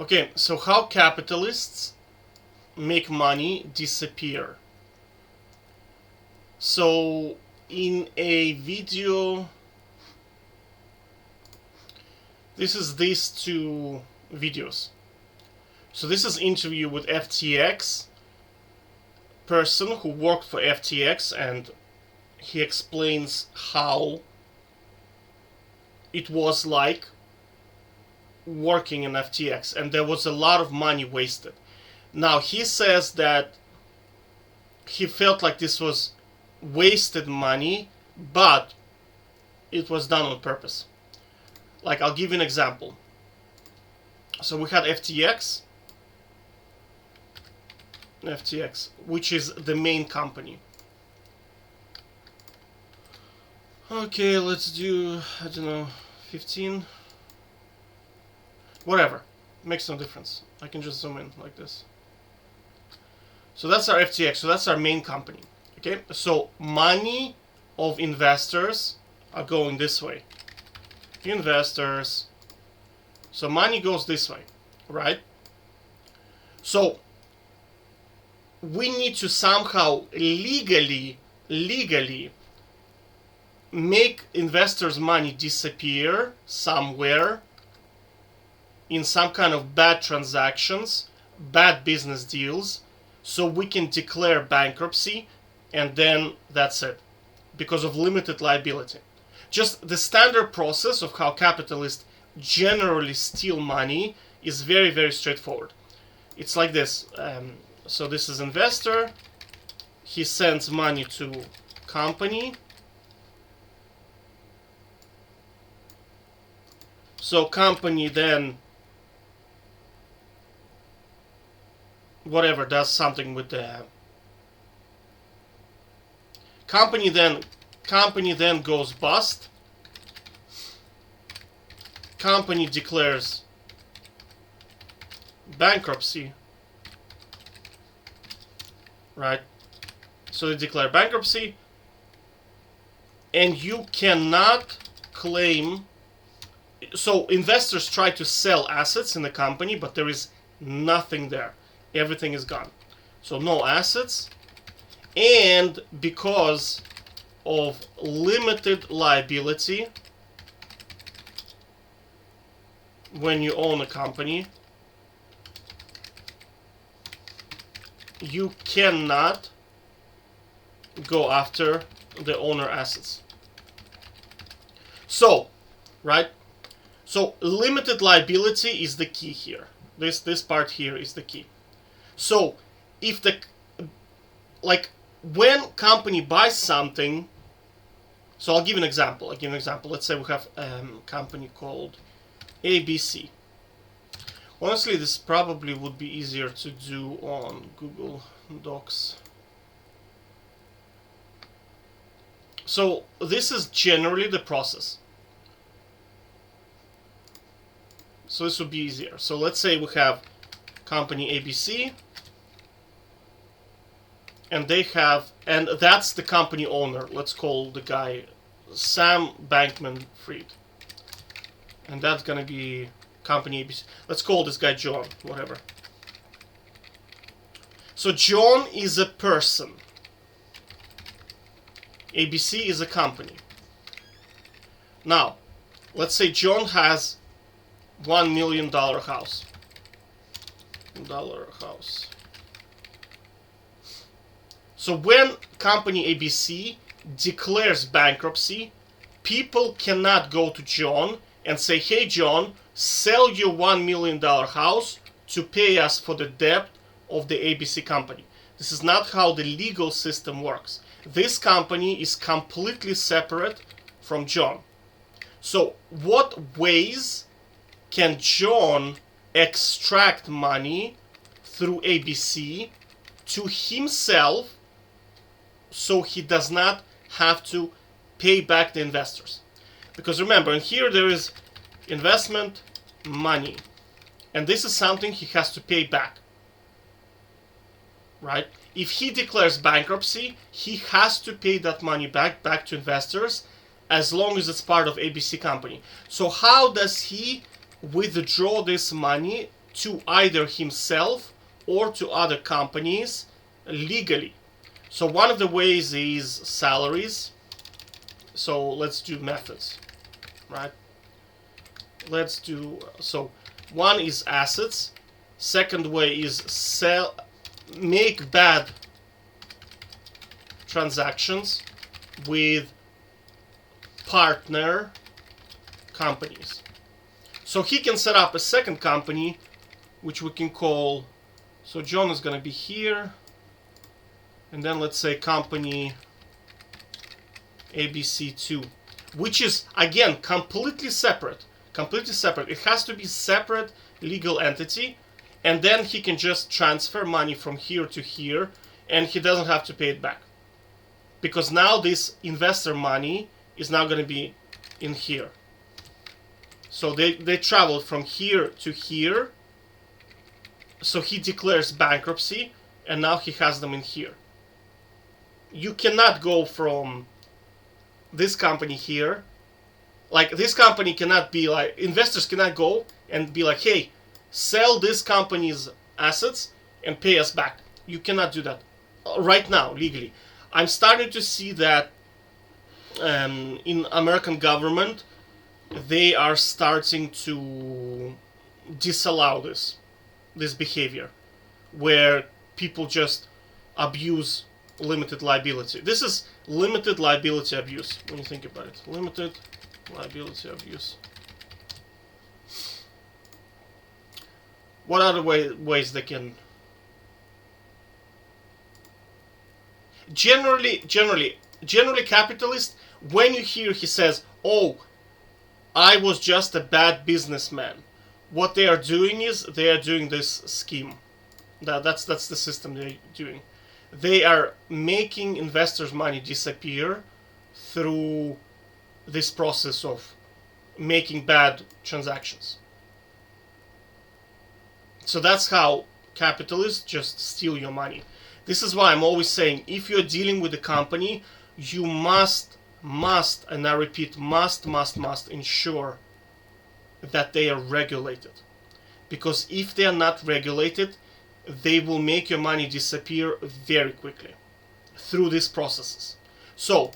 Okay, so how capitalists make money disappear. So in a video, this is these two videos. So this is interview with FTX person who worked for FTX, and he explains how it was like working in FTX, and there was a lot of money wasted. Now he says that he felt like this was wasted money, but it was done on purpose. Like, I'll give you an example. So we had FTX, which is the main company. Okay, let's do, I don't know, 15. Whatever, makes no difference. I can just zoom in like this. So that's our FTX, so that's our main company. Okay, so money of investors are going this way. Investors. So money goes this way, right? So we need to somehow legally make investors' money disappear somewhere in some kind of bad transactions, bad business deals, so we can declare bankruptcy, and then that's it, because of limited liability. Just the standard process of how capitalists generally steal money is very, very straightforward. It's like this. So this is investor. He sends money to company. So company then whatever does something with the company then goes bust. Company declares bankruptcy, right? So they declare bankruptcy, and you cannot claim. So investors try to sell assets in the company, but there is nothing there. Everything is gone. So no assets. And because of limited liability, when you own a company, you cannot go after the owner assets. So, right? So limited liability is the key here. This part here is the key. So if when company buys something, so I'll give an example. Let's say we have a company called ABC. Honestly, this probably would be easier to do on Google Docs. So this is generally the process. So this would be easier. So let's say we have company ABC, and and that's the company owner. Let's call the guy Sam Bankman-Fried. And that's gonna be company ABC. Let's call this guy John, whatever. So John is a person. ABC is a company. Now, let's say John has $1 million house. So when company ABC declares bankruptcy, people cannot go to John and say, hey John, sell your $1 million house to pay us for the debt of the ABC company. This is not how the legal system works. This company is completely separate from John. So what ways can John extract money through ABC to himself so he does not have to pay back the investors? Because remember, in here there is investment money, and this is something he has to pay back, right? If he declares bankruptcy, he has to pay that money back to investors, as long as it's part of ABC company. So how does he withdraw this money to either himself or to other companies legally. So one of the ways is salaries. So let's do methods, right? Let's do, so one is assets. Second way is make bad transactions with partner companies. So he can set up a second company, which we can call, so John is going to be here, and then let's say company ABC2, which is, again, completely separate. It has to be separate legal entity, and then he can just transfer money from here to here, and he doesn't have to pay it back. Because now this investor money is now going to be in here. So they traveled from here to here. So he declares bankruptcy, and now he has them in here. You cannot go from this company here. Like, this company cannot be like, investors cannot go and be like, hey, sell this company's assets and pay us back. You cannot do that right now, legally. I'm starting to see that in American government, they are starting to disallow this behavior, where people just abuse limited liability. This is limited liability abuse, when you think about it. Limited liability abuse. What other ways they can... Generally, capitalist, when you hear he says, oh, I was just a bad businessman, what they are doing is they are doing this scheme. That's the system they're doing. They are making investors' money disappear through this process of making bad transactions. So that's how capitalists just steal your money. This is why I'm always saying, if you're dealing with a company, you must, and I repeat, must ensure that they are regulated. Because if they are not regulated, they will make your money disappear very quickly through these processes. So,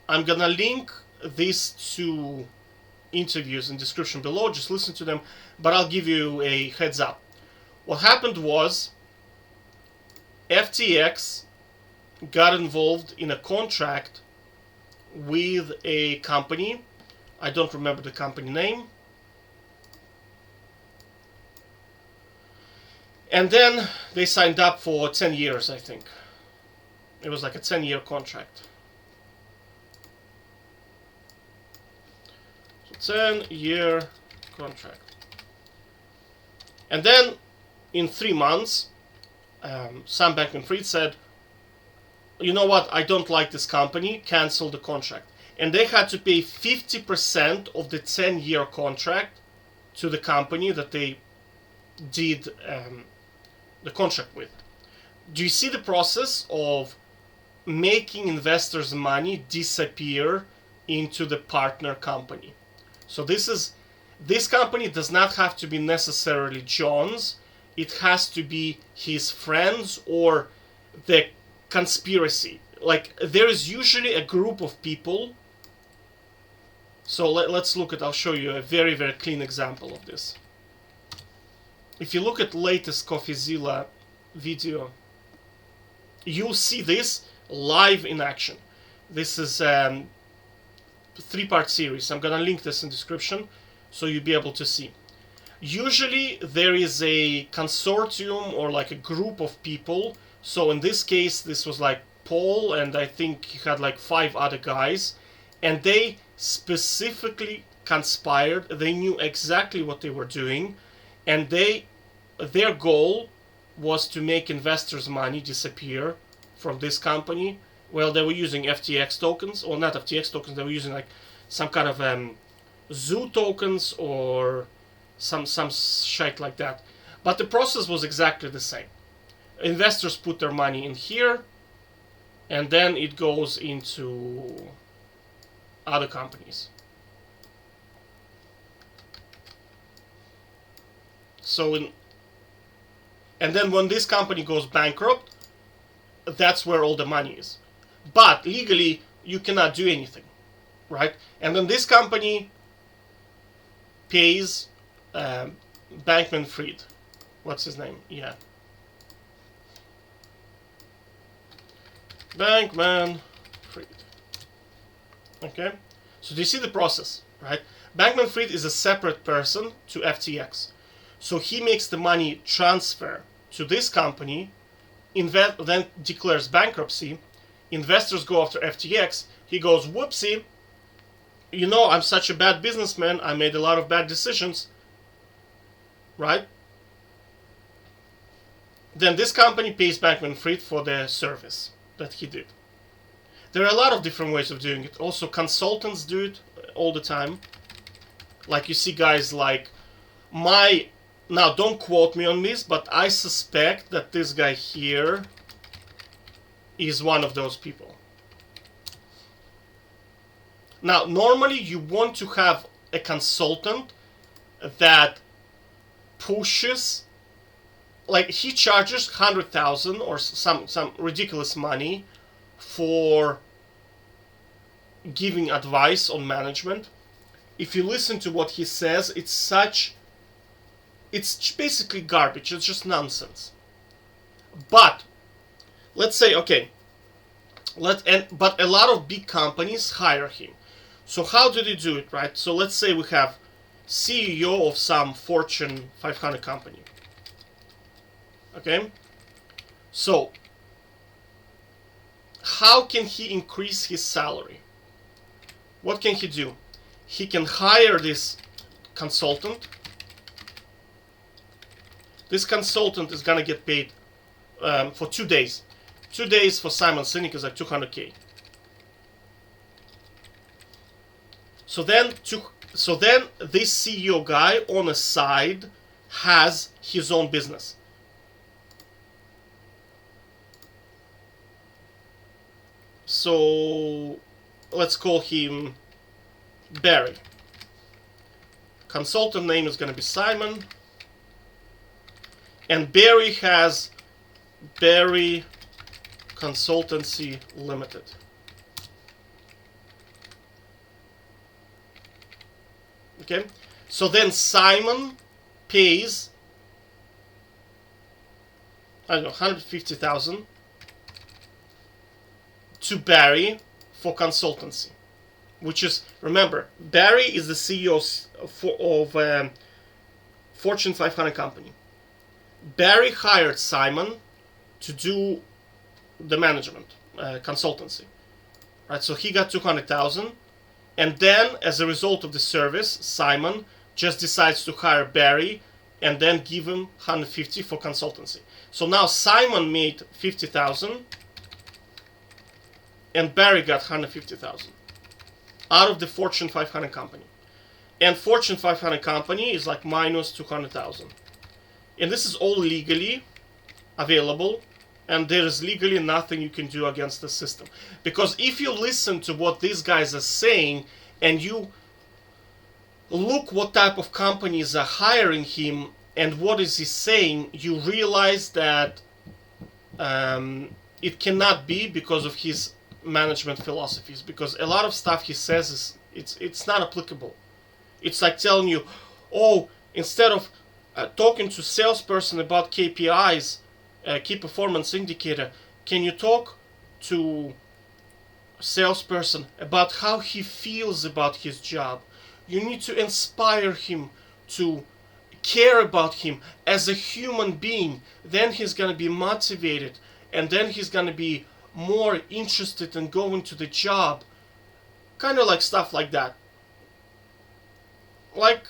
I'm gonna link these two interviews in the description below, just listen to them, but I'll give you a heads up. What happened was, FTX got involved in a contract with a company. I don't remember the company name. And then they signed up for 10 years, I think. It was like a 10-year contract. So 10-year contract. And then, in 3 months, Sam Bankman-Fried said, you know what, I don't like this company, cancel the contract. And they had to pay 50% of the 10-year contract to the company that they did the contract with. Do you see the process of making investors' money disappear into the partner company? So this company does not have to be necessarily John's. It has to be his friends or the conspiracy. Like, there is usually a group of people. So let's look at, I'll show you a very, very clean example of this. If you look at latest Coffezilla video, you'll see this live in action. This is a 3-part series. I'm gonna link this in the description so you'll be able to see. Usually there is a consortium or like a group of people. So in this case, this was like Paul, and I think he had like 5 other guys, and they specifically conspired. They knew exactly what they were doing, and their goal was to make investors' money disappear from this company. Well, they were using FTX tokens, or not FTX tokens, they were using like some kind of zoo tokens or some shit like that. But the process was exactly the same. Investors put their money in here, and then it goes into other companies. And then when this company goes bankrupt, that's where all the money is. But legally, you cannot do anything, right? And then this company pays Bankman-Fried. What's his name? Yeah. Bankman-Fried. Okay? So do you see the process, right? Bankman-Fried is a separate person to FTX. So he makes the money transfer to this company, then declares bankruptcy. Investors go after FTX. He goes, whoopsie, I'm such a bad businessman. I made a lot of bad decisions, right? Then this company pays Bankman-Fried for the service that he did. There are a lot of different ways of doing it. Also, consultants do it all the time. Like you see guys like now don't quote me on this, but I suspect that this guy here is one of those people. Now, normally you want to have a consultant that pushes, like he charges 100,000 or some ridiculous money for giving advice on management. If you listen to what he says, it's basically garbage. It's just nonsense. But let's say, okay, but a lot of big companies hire him. So how do they do it, right? So let's say we have CEO of some Fortune 500 company. Okay? So how can he increase his salary? What can he do? He can hire this consultant. This consultant is gonna get paid for 2 days. 2 days for Simon Sinek is like $200K. So then this CEO guy on the side has his own business. So let's call him Barry. Consultant name is going to be Simon. And Barry has Barry Consultancy Limited. Okay, so then Simon pays, I don't know, 150,000 to Barry for consultancy, which is, remember, Barry is the CEO of Fortune 500 company. Barry hired Simon to do the management consultancy, right? So he got 200,000. And then, as a result of the service, Simon just decides to hire Barry and then give him 150 for consultancy. So now Simon made 50,000 and Barry got 150,000 out of the Fortune 500 company. And Fortune 500 company is like minus 200,000. And this is all legally available, and there is legally nothing you can do against the system. Because if you listen to what these guys are saying, and you look what type of companies are hiring him, and what is he saying, you realize that it cannot be because of his management philosophies. Because a lot of stuff he says it's not applicable. It's like telling you, oh, instead of talking to salesperson about KPIs, key performance indicator, can you talk to salesperson about how he feels about his job? You need to inspire him to care about him as a human being. Then he's going to be motivated, and then he's going to be more interested in going to the job. Kind of like stuff like that. Like,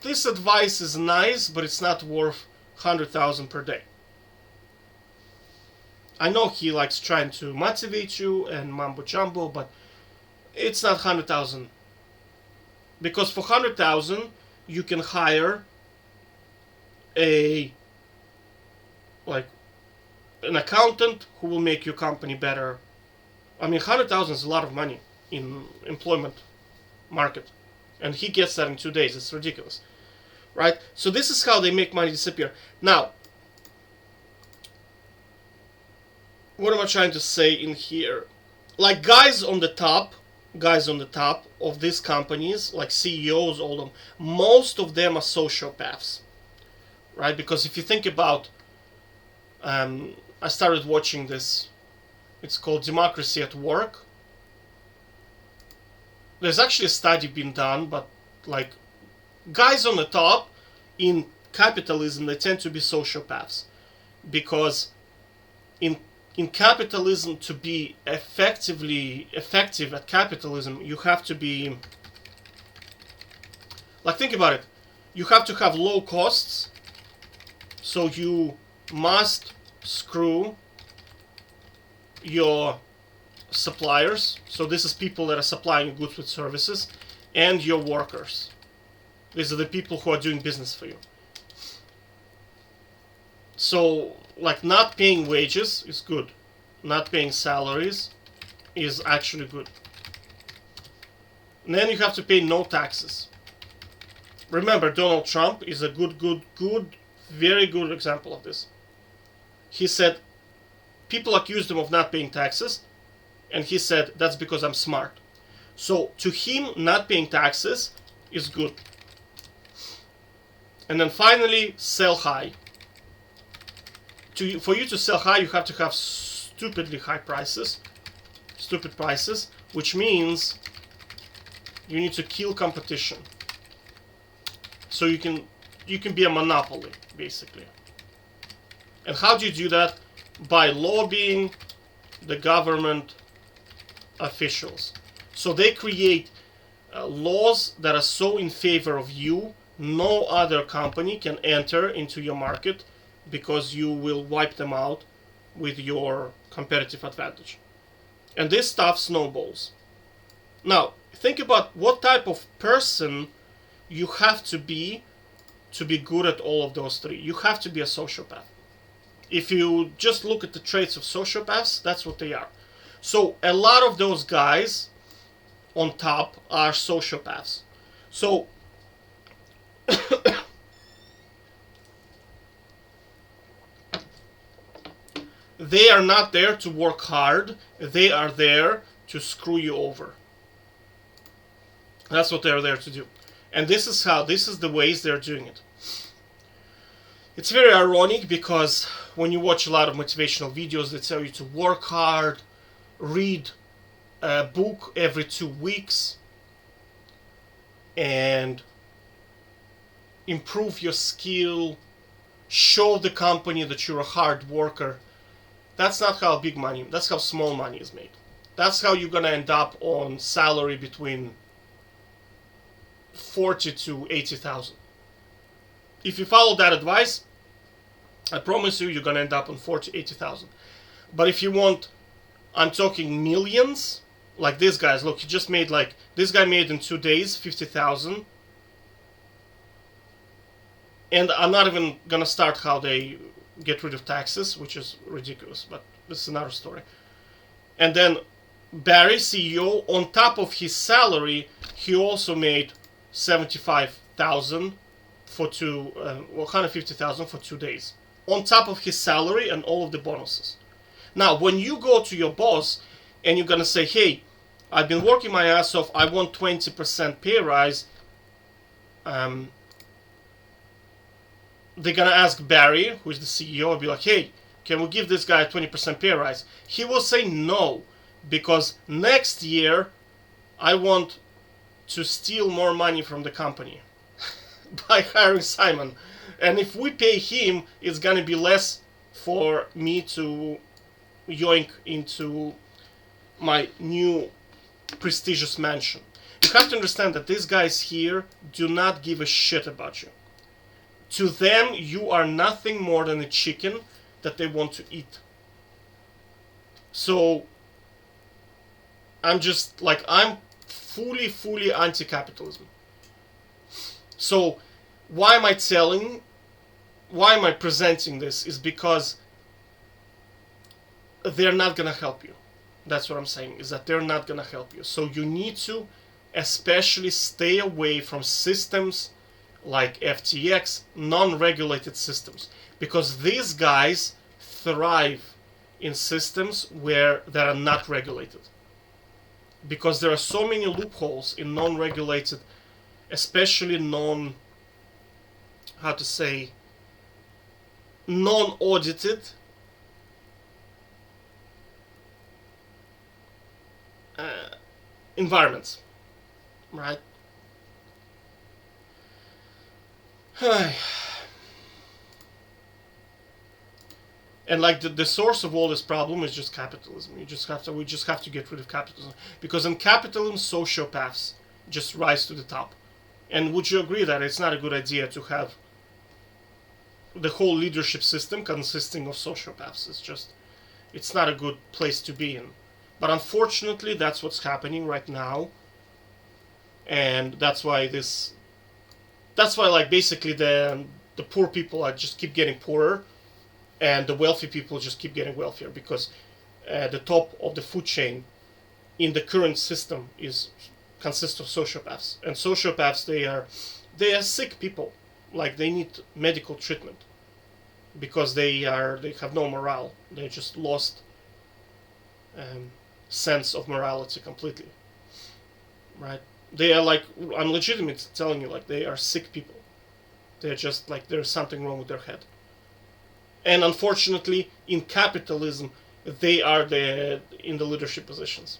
this advice is nice, but it's not worth 100,000 per day. I know he likes trying to motivate you and mambo jumbo, but it's not 100,000. Because for 100,000, you can hire an accountant who will make your company better. I mean, 100,000 is a lot of money in employment market, and he gets that in 2 days. It's ridiculous. right? So this is how they make money disappear. Now, what am I trying to say in here? Like guys on the top of these companies, like CEOs, all of them, most of them are sociopaths, right? Because if you think about, I started watching this. It's called Democracy at Work. There's actually a study being done, but like guys on the top in capitalism, they tend to be sociopaths, because in capitalism, to be effective at capitalism, you have to be, like, think about it. You have to have low costs, so you must screw your suppliers. So this is people that are supplying goods with services, and your workers. These are the people who are doing business for you. So, like, not paying wages is good. Not paying salaries is actually good. And then you have to pay no taxes. Remember, Donald Trump is a very good example of this. He said, people accused him of not paying taxes, and he said, that's because I'm smart. So, to him, not paying taxes is good. And then finally, sell high. For you to sell high, you have to have stupid prices, which means you need to kill competition. So you can be a monopoly, basically. And how do you do that? By lobbying the government officials. So they create laws that are so in favor of you, no other company can enter into your market, because you will wipe them out with your competitive advantage. And this stuff snowballs. Now, think about what type of person you have to be good at all of those three. You have to be a sociopath. If you just look at the traits of sociopaths, that's what they are. So a lot of those guys on top are sociopaths. So they are not there to work hard. They are there to screw you over. That's what they're there to do. And this is the ways they're doing it. It's very ironic, because when you watch a lot of motivational videos, they tell you to work hard, read a book every 2 weeks, and improve your skill, show the company that you're a hard worker. That's not how big money, that's how small money is made. That's how you're going to end up on salary between 40 to 80,000. If you follow that advice, I promise you're going to end up on 40, 80,000. But if you want, I'm talking millions, like these guys, look, he just made, like, this guy made in 2 days 50,000. And I'm not even going to start how they get rid of taxes, which is ridiculous, but this is another story. And then Barry, CEO, on top of his salary, he also made 75,000 for 150,000 for 2 days, on top of his salary and all of the bonuses. Now, when you go to your boss and you're gonna say, "Hey, I've been working my ass off. I want 20% pay rise," they're gonna ask Barry, who is the CEO, and be like, "Hey, can we give this guy a 20% pay rise?" He will say no, because next year I want to steal more money from the company by hiring Simon. And if we pay him, it's gonna be less for me to yoink into my new prestigious mansion. You have to understand that these guys here do not give a shit about you. To them, you are nothing more than a chicken that they want to eat. So I'm fully anti-capitalism. So why am I presenting this? Is because they're not gonna help you. That's what I'm saying, is that they're not gonna help you. So you need to especially stay away from systems like FTX, non-regulated systems, because these guys thrive in systems that are not regulated, because there are so many loopholes in non-regulated, especially non-audited environments, right? And like the source of all this problem is just capitalism. We just have to get rid of capitalism, because in capitalism, sociopaths just rise to the top. And would you agree that it's not a good idea to have the whole leadership system consisting of sociopaths? It's not a good place to be in. But unfortunately, that's what's happening right now, and that's why like basically the poor people are just keep getting poorer, and the wealthy people just keep getting wealthier, because the top of the food chain in the current system consists of sociopaths, and sociopaths they are sick people, like they need medical treatment, because they have no morale. They just lost sense of morality completely, right? They are like, I'm legitimate telling you, like they are sick people. They're just like, there's something wrong with their head. And unfortunately, in capitalism, they are in the leadership positions.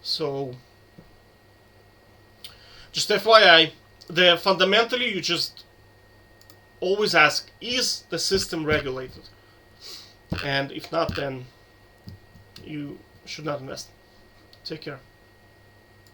So, just FYI, fundamentally you just always ask, is the system regulated? And if not, then you should not invest. Take care.